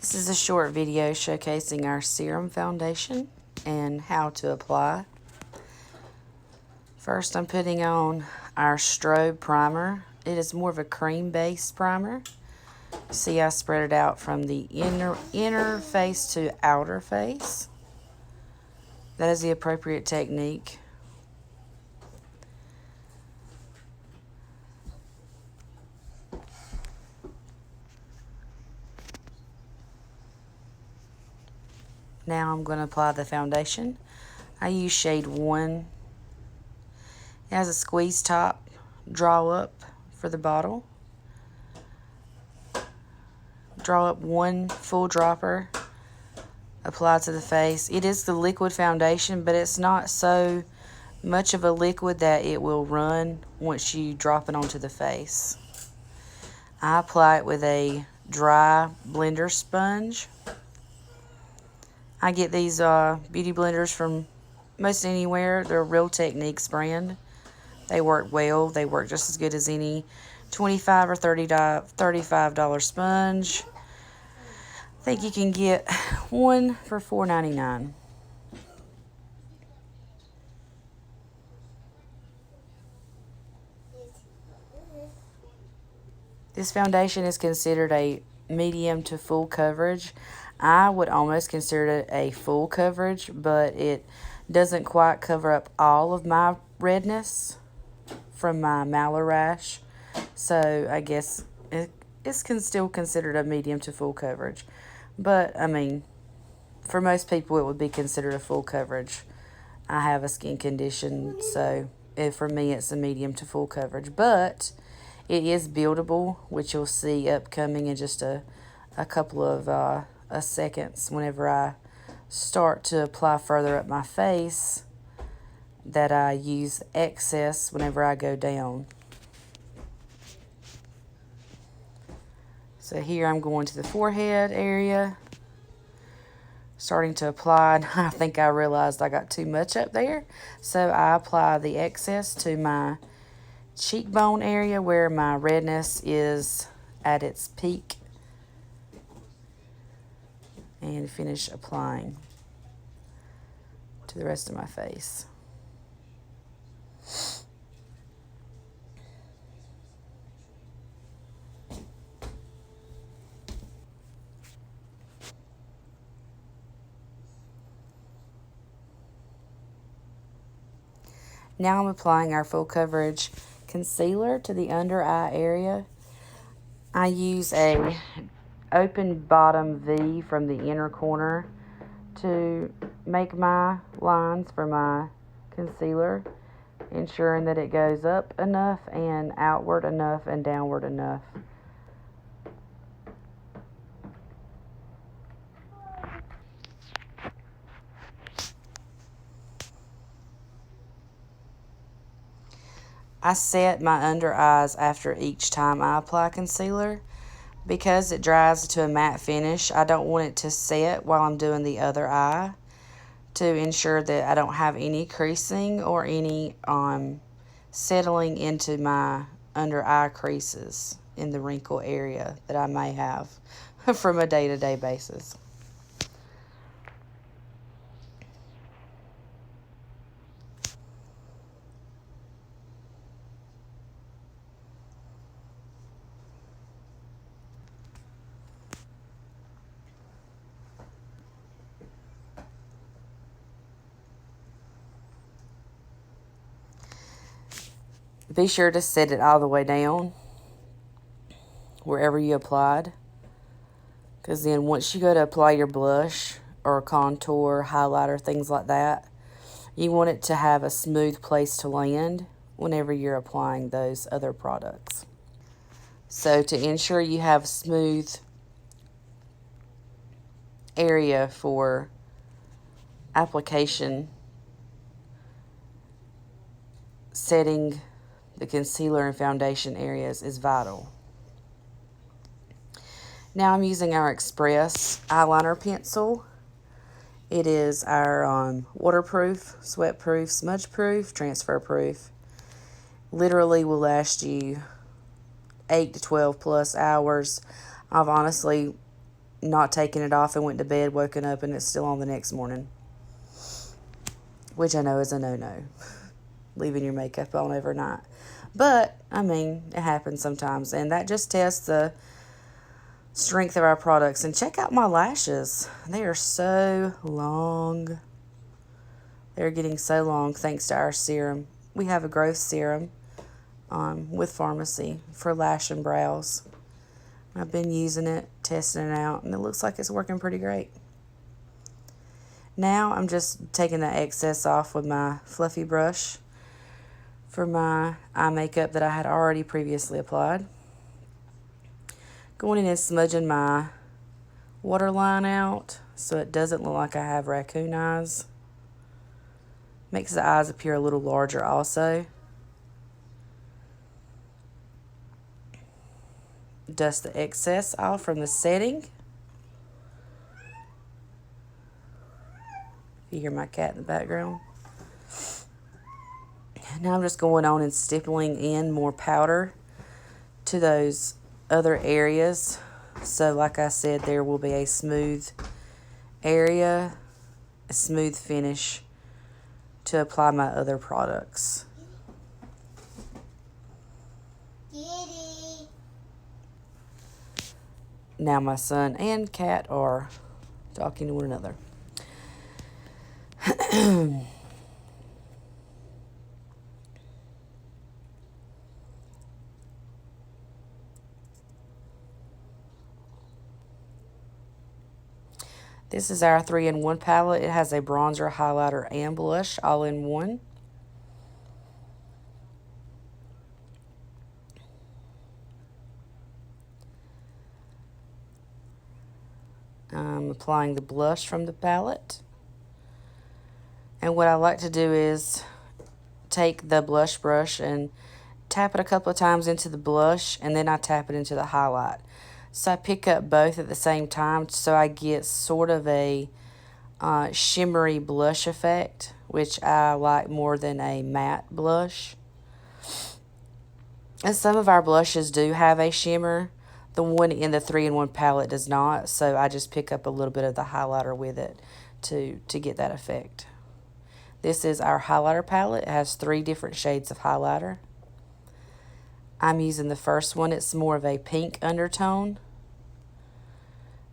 This is a short video showcasing our Serum foundation and how to apply. First, I'm putting on our strobe primer. It is more of a cream-based primer. See, I spread it out from the inner face to outer face. That is the appropriate technique. Now I'm going to apply the foundation. I use shade 1. It has a squeeze top, draw up for the bottle. Draw up 1 full dropper, apply to the face. It is the liquid foundation, but it's not so much of a liquid that it will run once you drop it onto the face. I apply it with a dry blender sponge. I get these beauty blenders from most anywhere. They're Real Techniques brand. They work well. They work just as good as any $25 or $35 sponge. I think you can get one for $4.99. This foundation is considered a medium to full coverage. I would almost consider it a full coverage, but it doesn't quite cover up all of my redness from my malar rash. So I guess it's still considered a medium to full coverage. But, I mean, for most people it would be considered a full coverage. I have a skin condition, so for me it's a medium to full coverage. But it is buildable, which you'll see upcoming in just a couple of seconds whenever I start to apply further up my face, that I use excess whenever I go down. So here I'm going to the forehead area, starting to apply, and I think I realized I got too much up there. So I apply the excess to my cheekbone area where my redness is at its peak, and finish applying to the rest of my face. Now I'm applying our full coverage concealer to the under eye area. I use a open bottom V from the inner corner to make my lines for my concealer, ensuring that it goes up enough and outward enough and downward enough. I set my under eyes after each time I apply concealer. Because it dries to a matte finish, I don't want it to set while I'm doing the other eye, to ensure that I don't have any creasing or any settling into my under eye creases in the wrinkle area that I may have from a day-to-day basis. Be sure to set it all the way down wherever you applied, because then once you go to apply your blush or contour, highlighter, things like that, you want it to have a smooth place to land whenever you're applying those other products. So to ensure you have a smooth area for application, setting the concealer and foundation areas is vital. Now I'm using our Express eyeliner pencil. It is our waterproof, sweat-proof, smudge-proof, transfer-proof. Literally will last you 8 to 12 plus hours. I've honestly not taking it off and went to bed, woken up, and it's still on the next morning. Which I know is a no-no. Leaving your makeup on overnight. But, I mean, it happens sometimes. And that just tests the strength of our products. And check out my lashes. They are so long. They're getting so long thanks to our serum. We have a growth serum with Farmasi for lash and brows. I've been using it, testing it out, and it looks like it's working pretty great. Now I'm just taking the excess off with my fluffy brush for my eye makeup that I had already previously applied. Going in and smudging my waterline out so it doesn't look like I have raccoon eyes. Makes the eyes appear a little larger also. Dust the excess off from the setting. You hear my cat in the background. Now I'm just going on and stippling in more powder to those other areas. So like I said, there will be a smooth area, a smooth finish to apply my other products. Now my son and cat are talking to one another. This is our 3-in-1 palette. It has a bronzer, highlighter, and blush all in one. I'm applying the blush from the palette. And what I like to do is take the blush brush and tap it a couple of times into the blush, and then I tap it into the highlight. So I pick up both at the same time so I get sort of a shimmery blush effect, which I like more than a matte blush. And some of our blushes do have a shimmer. The one in the 3-in-1 palette does not, so I just pick up a little bit of the highlighter with it to get that effect. This is our highlighter palette. It has 3 different shades of highlighter. I'm using the first one. It's more of a pink undertone.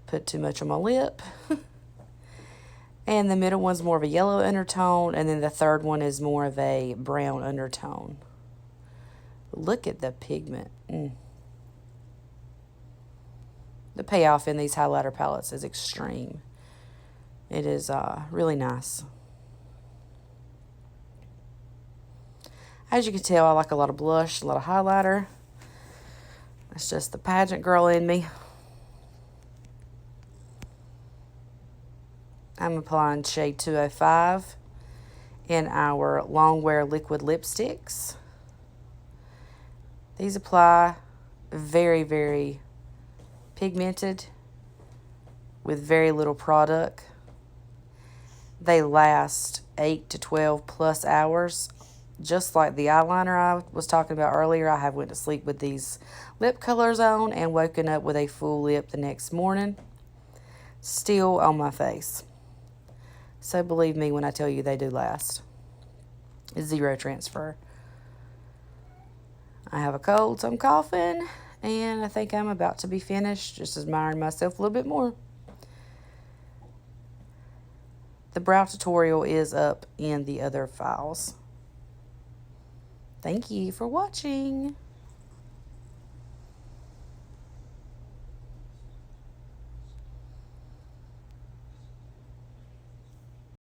Put too much on my lip. And the middle one's more of a yellow undertone, and then the third one is more of a brown undertone. Look at the pigment. The payoff in these highlighter palettes is extreme. It is really nice. As you can tell, I like a lot of blush, a lot of highlighter. It's just the pageant girl in me. I'm applying shade 205 in our Longwear liquid lipsticks. These apply very, very pigmented with very little product. They last 8 to 12 plus hours. Just like the eyeliner I was talking about earlier, I have went to sleep with these lip colors on and woken up with a full lip the next morning. Still on my face. So believe me when I tell you they do last. Zero transfer. I have a cold, so I'm coughing, and I think I'm about to be finished, just admiring myself a little bit more. The brow tutorial is up in the other files. Thank you for watching.